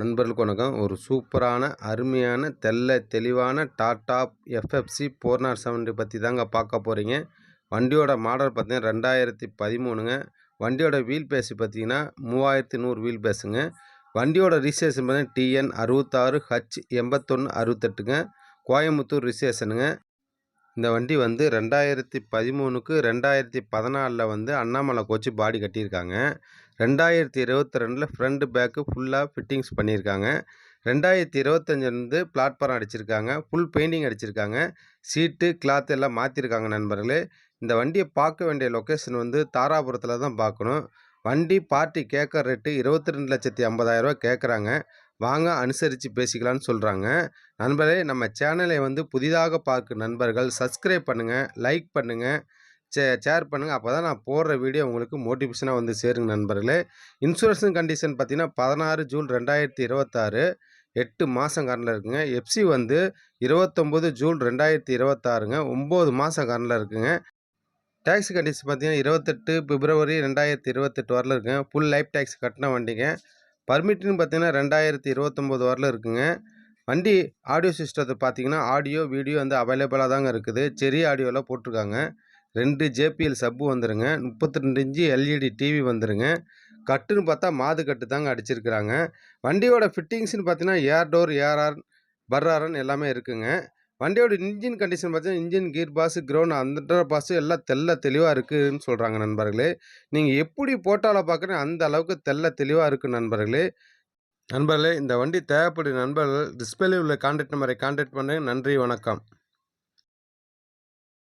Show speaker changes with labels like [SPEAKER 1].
[SPEAKER 1] நண்பர்களுக்கு வணக்கம். ஒரு சூப்பரான, அருமையான, தெளிவான டாடா எஃப்எஃப்சி 407 பற்றி தாங்க பார்க்க போகிறீங்க. வண்டியோட மாடல் பார்த்தீங்கன்னா 2013ங்க. வண்டியோட வீல் பேஸ் பார்த்தீங்கன்னா 3100 வீல் பேஸுங்க. வண்டியோட ரிஜிஸ்ட்ரேஷன் பார்த்தீங்கன்னா TN 66H8168ங்க. கோயம்புத்தூர் ரிஜிஸ்ட்ரேஷனுங்க. இந்த வண்டி வந்து 2013க்கு 2014 வந்து அண்ணாமலை கோச்சு பாடி கட்டியிருக்காங்க. 2022 ஃப்ரண்ட் பேக்கு ஃபுல்லாக ஃபிட்டிங்ஸ் பண்ணியிருக்காங்க. 2025 வந்து பிளாட்ஃபார்ம் அடிச்சிருக்காங்க. ஃபுல் பெயிண்டிங் அடிச்சிருக்காங்க. சீட்டு கிளாத் எல்லாம் மாற்றிருக்காங்க நண்பர்களே. இந்த வண்டியை பார்க்க வேண்டிய லொக்கேஷன் வந்து தாராபுரத்தில் தான் பார்க்கணும். வண்டி பார்ட்டி கேட்குற ரேட்டு 22,50,000 கேட்குறாங்க. வாங்க அனுசரித்து பேசிக்கலான்னு சொல்கிறாங்க. நண்பர்களே, நம்ம சேனலை வந்து புதிதாக பார்க்கும் நண்பர்கள் சப்ஸ்கிரைப் பண்ணுங்கள், லைக் பண்ணுங்கள், ஷேர் பண்ணுங்கள். அப்போ தான் நான் போடுற வீடியோ உங்களுக்கு மோட்டிவேஷனாக வந்து சேருங்க நண்பர்களே. இன்சூரன்ஸ் கண்டிஷன் பார்த்தீங்கன்னா 16 ஜூன் 2026 8 மாதம் கரண்டில் இருக்குங்க. எஃப்சி வந்து 29 ஜூன் 2026ங்க. 9 மாதம் கரண்டில் இருக்குங்க. டேக்ஸ் கண்டிஷன் பார்த்தீங்கன்னா 28 பிப்ரவரி 2028 வரல இருக்குங்க. ஃபுல் லைஃப் டேக்ஸ் கட்டின வண்டிங்க. பர்மிட்னு பார்த்தீங்கன்னா 2029 வரல இருக்குங்க. வண்டி ஆடியோ சிஸ்டத்தை பார்த்தீங்கன்னா ஆடியோ வீடியோ வந்து அவைலபிளாக தாங்க இருக்குது. செரி ஆடியோவில் போட்டிருக்காங்க. 2 JPL சப்பு வந்துருங்க. 32 இன்ச்சு LED டிவி வந்துருங்க. கட்டுன்னு பார்த்தா மாது கட்டு தாங்க அடிச்சிருக்கிறாங்க. வண்டியோட ஃபிட்டிங்ஸ்னு பார்த்தீங்கன்னா ஏர் டோர், ஏஆர், பர்ஆர்என் எல்லாமே இருக்குங்க. வண்டியோட இன்ஜின் கண்டிஷன் பார்த்தீங்கன்னா இன்ஜின், கீர் பாஸ், கிரவுண்ட் அந்த பாஸ் எல்லாம் தெளிவாக இருக்குதுன்னு சொல்கிறாங்க நண்பர்களே. நீங்கள் எப்படி போட்டால பார்க்குறேன் அந்த அளவுக்கு தெளிவாக இருக்குது நண்பர்களே. இந்த வண்டி தேவைப்படும் நண்பர்கள் டிஸ்பிளே உள்ள கான்டாக்ட் நம்பரை கான்டாக்ட் பண்ணுங்கள். நன்றி, வணக்கம்.